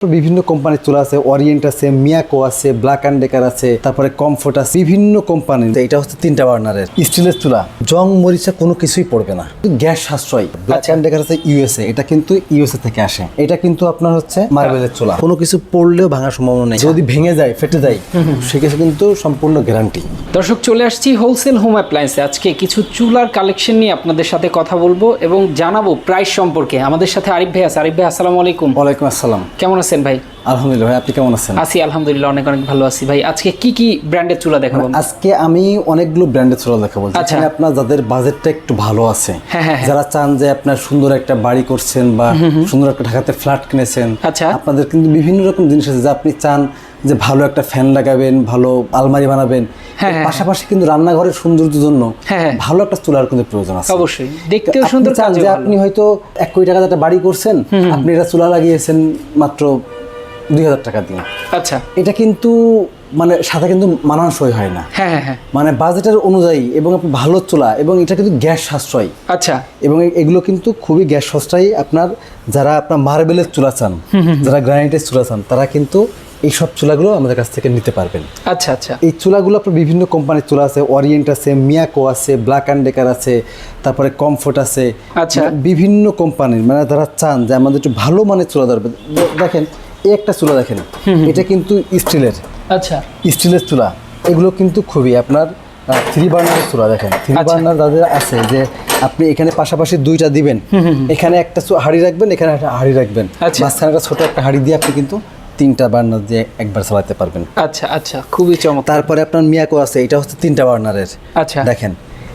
বিভিন্ন কোম্পানির চুলা আছে, ওরিয়েন্ট আছে, মিয়াকো আছে, ব্ল্যাক অ্যান্ড ডেকার আছে, তারপরে কমফোর্ট আছে, বিভিন্ন কোম্পানির। এটা হচ্ছে 3টা বার্নারের স্টিলের চুলা, জং মরিচা কোনো কিছুই পড়বে না, গ্যাস সাশ্রয়। ব্ল্যাক অ্যান্ড ডেকার আছে ইউএসএ, এটা কিন্তু ইউএসএ থেকে আসে। এটা কিন্তু আপনার হচ্ছে মার্বেলের চুলা, কোনো কিছু পড়লেও ভাঙার সম্ভাবনা নেই, যদি ভেঙে যায় ফেটে যায় সেক্ষেত্রে কিন্তু সম্পূর্ণ গ্যারান্টি। দর্শক, চলে আসছি হোলসেল হোম অ্যাপ্লায়েন্সে। আজকে কিছু চুলার কালেকশন নিয়ে আপনাদের সাথে কথা বলবো এবং জানাবো প্রাইস সম্পর্কে। আমাদের সাথে আরিফ ভাই আছে। আরিফ ভাই, আসসালামু আলাইকুম। ওয়ালাইকুম আসসালাম। কেমন আছেন ভাই? আলহামদুলিল্লাহ ভাই, আপনি কেমন আছেন? আছি আলহামদুলিল্লাহ, অনেক অনেক ভালো আছি ভাই। আজকে কি কি ব্র্যান্ডের চুলা দেখাবো? আজকে আমি অনেকগুলো ব্র্যান্ডের চুলা দেখাবো। আচ্ছা। যেখানে আপনার যাদের বাজেটটা একটু ভালো আছে, হ্যাঁ। যারা চান যে আপনার সুন্দর একটা বাড়ি করছেন বা সুন্দর একটা ঢাকাতে ফ্ল্যাট কিনেছেন, আচ্ছা। আপনাদের কিন্তু বিভিন্ন রকম জিনিস আছে যে আপনি চান যে ভালো একটা ফ্যান লাগাবেন, ভালো আলমারি বানাবেন, পাশাপাশি কিন্তু রান্নাঘরের সৌন্দর্যের জন্য ভালো একটা চুলার কিন্তু প্রয়োজন আছে। অবশ্যই, দেখতেও সুন্দর, চান যে আপনি হয়তো 1 কোটি টাকা একটা বাড়ি করছেন, আপনি এটা চুলা লাগিয়েছেন মাত্র 2000 টাকা দিয়ে। আচ্ছা। এটা কিন্তু মানে সাথে কিন্তু মানানসই হয় না। হ্যাঁ। মানে বাজেটের অনুযায়ী এবং আপনি ভালো চুলা, এবং এটা কিন্তু গ্যাস সাশ্রয়। আচ্ছা। এবং এগুলো কিন্তু খুবই গ্যাস সাশ্রয়ী। আপনার যারা আপনার মার্বেলের চুলা চান, যারা গ্রানাইটের চুলা চান, তারা কিন্তু এই সব চুলাগুলো আমাদের কাছ থেকে নিতে পারবেন। আচ্ছা। এই চুলাগুলো আপনার বিভিন্ন কোম্পানির চুলা আছে, ওরিয়েন্ট আছে, মিয়াকো আছে, ব্ল্যাক অ্যান্ড ডেকার আছে, তারপরে কমফোর্ট আছে। আচ্ছা। বিভিন্ন কোম্পানির, মানে যারা চান যে আমাদের একটু ভালো মানের চুলা দরকার। দেখেন এই একটা চুলা দেখেন, এটা কিন্তু স্টিলের। আচ্ছা। স্টিলের চুলা, এগুলো কিন্তু খুবই আপনার 3 বার্নারের চুলা। দেখেন 3 বার্নার যাদের আছে, যে আপনি এখানে পাশাপাশি 2টা দিবেন, এখানে একটা হাঁড়ি রাখবেন, এখানে একটা হাঁড়ি রাখবেন, মাঝখানে একটা ছোট একটা হাঁড়ি দিয়ে আপনি কিন্তু 3টা বার্নার দিয়ে একবার চালাতে পারবেন। আচ্ছা, খুবই চমৎকার। তারপরে আপনার মিয়াকো আছে, এটা হচ্ছে 3টা বার্নারের। আচ্ছা। দেখেন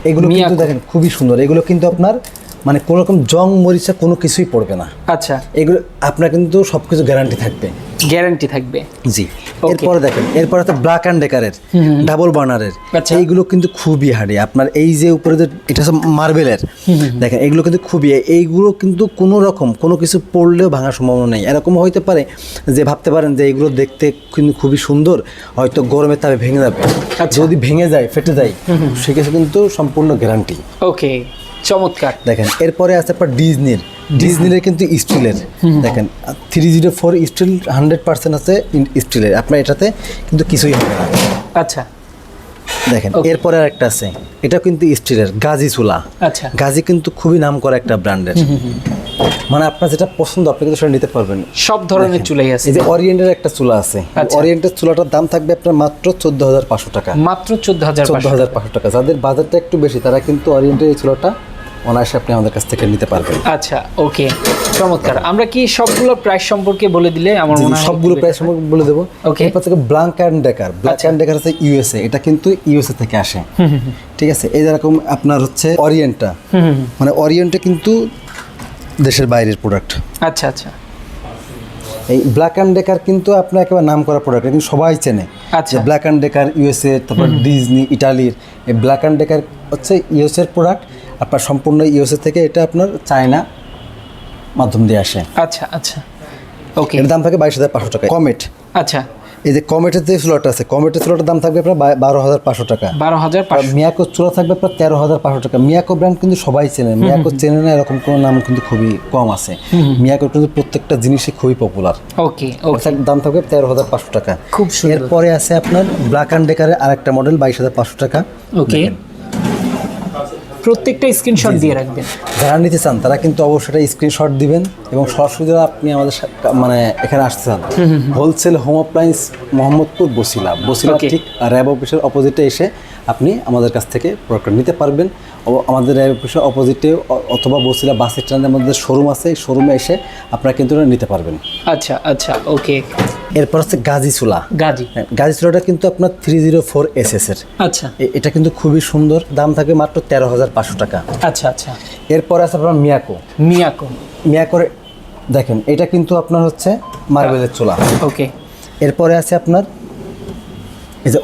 এগুলো কিন্তু দেখেন খুবই সুন্দর। এগুলো কিন্তু আপনার মানে কোনো রকম জং মরিচা কোনো কিছুই পড়বে না। আচ্ছা। এগুলো আপনার কিন্তু সবকিছু গ্যারান্টি থাকবে। গ্যারান্টি থাকবে, জি। এরপরে দেখেন, এরপরে তো ব্ল্যাক অ্যান্ড ডেকারের ডাবল বার্নারের। এইগুলো কিন্তু খুবই হার্ডি। আপনার এই যে উপরে যে এটা হচ্ছে মার্বেলের, দেখেন এগুলো কিন্তু খুবই, এইগুলো কিন্তু কোনো রকম কোনো কিছু পড়লেও ভাঙার সম্ভাবনা নেই। এরকম হইতে পারে যে ভাবতে পারেন যে এগুলো দেখতে কিন্তু খুবই সুন্দর, হয়তো গরমের তাপে ভেঙে যাবে, যদি ভেঙে যায় ফেটে যায় সেক্ষেত্রে কিন্তু সম্পূর্ণ গ্যারান্টি। ওকে, চমৎকার। দেখেন এরপরে আছে আপনার ডিজনির কিন্তু স্টিলের। দেখেন 304 স্টিল 100% আছে স্টিলের। আপনার এটাতে কিন্তু কিছুই হবে না। আচ্ছা। দেখেন এরপরে আরেকটা আছে, এটা কিন্তু স্টিলের গাজি চুলা। আচ্ছা। গাজি কিন্তু খুবই নামকরা একটা ব্র্যান্ডের। মানে আপনার যেটা পছন্দ আপনি কিন্তু সেটা নিতে পারবেন। সব ধরনের চুলাই আছে। এই যে ওরিয়েন্টের একটা চুলা আছে, ওরিয়েন্টের চুলাটার দাম থাকবে আপনার মাত্র 14500 টাকা। মাত্র 14500 টাকা। যাদের বাজেটটা একটু বেশি তারা কিন্তু ওরিয়েন্টের এই চুলাটা অনায়াসে আপনি আমাদের কাছ থেকে নিতে পারবেন। আচ্ছা, ওকে, চমৎকার। আমরা কি সবগুলো প্রাইস সম্পর্কে বলে দিলে আমার মনে হয় সবগুলো প্রাইস সম্পর্কে বলে দেবো। এরপর থেকে ব্ল্যাক অ্যান্ড ডেকার আছে ইউএসএ, এটা কিন্তু ইউএসএ থেকে আসে। ঠিক আছে। এই যেরকম আপনার হচ্ছে ওরিয়েন্টটা, মানে ওরিয়েন্টে কিন্তু দেশের বাইরের প্রোডাক্ট। আচ্ছা। এই ব্ল্যাক অ্যান্ড ডেকার কিন্তু আপনার একেবারে নাম করা প্রোডাক্ট, কিন্তু সবাই চেনে। আচ্ছা। ব্ল্যাক অ্যান্ড ডেকার ইউএসএ, তারপর ডিজনি ইটালির। এই ব্ল্যাক অ্যান্ড ডেকার হচ্ছে ইউএসএর প্রোডাক্ট। আপনার সম্পূর্ণ ইউএসএ থেকে, এটা আপনার চায়না মাধ্যম দিয়ে আসে। আচ্ছা, ওকে। এর দাম থাকে 22500 টাকা। কমেট। আচ্ছা। এই যে কমেটের যে চুলাটা আছে, কমেটের চুলাটার দাম থাকবে আপনার 12500 টাকা। 12500। মিয়াকো চুলা থাকবে আপনার 13500 টাকা। মিয়াকো ব্র্যান্ড কিন্তু সবাই চেনে, মিয়াকো চেনে না এরকম কোনো নাম কিন্তু খুবই কম আছে। মিয়াকোর কিন্তু প্রত্যেকটা জিনিসই খুবই পপুলার। ওকে। দাম থাকবে 13500 টাকা। খুব সুন্দর। এরপরে আছে আপনার ব্ল্যাক অ্যান্ড ডেকারের আরেকটা মডেল 22500 টাকা। ওকে, প্রত্যেকটা স্ক্রিনশট দিয়ে রাখবেন। যারা নিতে চান তারা কিন্তু অবশ্যই স্ক্রিনশট দিবেন, এবং সরাসরি যারা আপনি আমাদের মানে এখানে আসতে চান, wholesale home appliance Mohammadpur Basila ঠিক র্যাব অফিসের অপোজিটে এসে আপনি আমাদের কাছ থেকে প্রোডাক্ট নিতে পারবেন। আমাদের র্যাব অফিসের অপোজিটে অথবা বসিলা বাস স্ট্যান্ডের মধ্যে শোরুম আছে, এই শোরুমে এসে আপনারা কিন্তু নিতে পারবেন। আচ্ছা, ওকে। এরপর হচ্ছে গাজি চুলা। গাজি চুলাটা কিন্তু আপনার 304 SS এর। আচ্ছা। এটা কিন্তু খুবই সুন্দর, দাম থাকে মাত্র 13500 টাকা। আচ্ছা। এরপর আছে আপনার মিয়াকোর। দেখেন এটা কিন্তু আপনার হচ্ছে মার্বেলের চুলা। ওকে। এরপরে আছে আপনার এই যে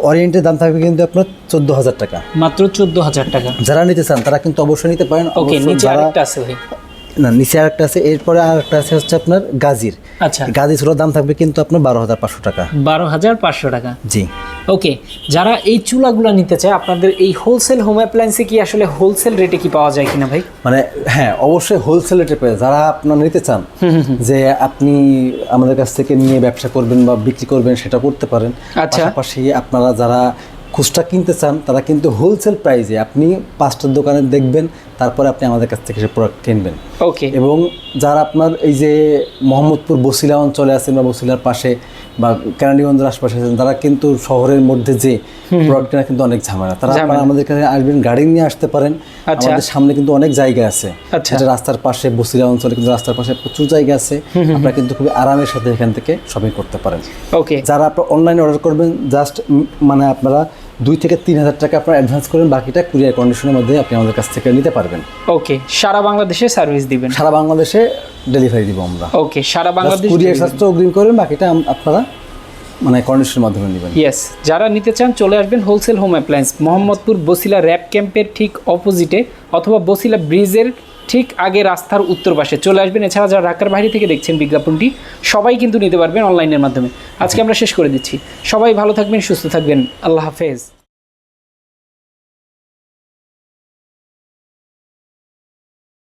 ওরিয়েন্টের দাম থাকবে কিন্তু আপনার 14000 টাকা। মাত্র 14000 টাকা। যারা নিতে চান তারা কিন্তু অবশ্যই নিতে পারেন। ওকে, নিচে আরেকটা আছে ভাই। না, নিচে আরেকটা আছে। এরপরে আরেকটা আছে হচ্ছে আপনার গাজির। আচ্ছা। গাজি চুলার দাম থাকবে কিন্তু আপনার 12500 টাকা। 12500 টাকা। জি। ওকে, যারা এই চুলাগুলো নিতে চায় আপনাদের এই হোলসেল হোম অ্যাপ্লায়েন্সে কি আসলে হোলসেল রেটে কি পাওয়া যায় কিনা ভাই? মানে হ্যাঁ, অবশ্যই হোলসেল রেটে পেয়ে যারা আপনারা নিতে চান যে আপনি আমাদের কাছ থেকে নিয়ে ব্যবসা করবেন বা বিক্রি করবেন, সেটা করতে পারেন। আচ্ছা। পাশাপাশি আপনারা যারা খুচরা কিনতে চান তারা কিন্তু হোলসেল প্রাইসে আপনি 5টা দোকানে দেখবেন, তারপরে আপনি আমাদের কাছ থেকে সে প্রোডাক্ট কিনবেন। ওকে, এবং যারা আপনার এই যে মোহাম্মদপুর বসিলা অঞ্চলে আছেন বা বসিলার পাশে বা কেরানীগঞ্জের আশপাশে আছেন, তারা কিন্তু শহরের মধ্যে যে প্রোডাক্ট কেনা কিন্তু অনেক ঝামেলা। তারা আপনারা আমাদের কাছে আসবেন, গাড়ি নিয়ে আসতে পারেন। আচ্ছা। আমাদের সামনে কিন্তু অনেক জায়গা আছে, আচ্ছা। যেটা রাস্তার পাশে, বসিলা অঞ্চলে কিন্তু রাস্তার পাশে প্রচুর জায়গা আছে। আপনারা কিন্তু খুবই আরামের সাথে এখান থেকে শপিং করতে পারেন। ওকে, যারা আপনারা অনলাইনে অর্ডার করবেন, জাস্ট মানে আপনারা 2 থেকে 3,000 টাকা আপনারা অ্যাডভান্স করেন, বাকিটা কুরিয়ার কন্ডিশনের মধ্যে আপনি আমাদের কাছ থেকে নিতে পারবেন। ওকে, সারা বাংলাদেশে সার্ভিস দিবেন? সারা বাংলাদেশে ডেলিভারি দিব আমরা। ওকে, সারা বাংলাদেশ কুরিয়ার চার্জটা অগ্রিম করবেন, বাকিটা আপনারা মানে কন্ডিশনের মাধ্যমে নেবেন। ইয়েস, যারা নিতে চান চলে আসবেন wholesale home appliance, Mohammadpur Basila RAB ক্যাম্পের ঠিক অপোজিটে অথবা বসিলা ব্রিজের ঠিক আগে রাস্তার উত্তর পাশে চলে আসবেন। এছাড়া যারা ঢাকার বাইরে থেকে দেখছেন বিজ্ঞাপনটি, সবাই কিন্তু নিতে পারবেন অনলাইনের মাধ্যমে। আজকে আমরা শেষ করে দিচ্ছি। সবাই ভালো থাকবেন, সুস্থ থাকবেন, আল্লাহ হাফেজ।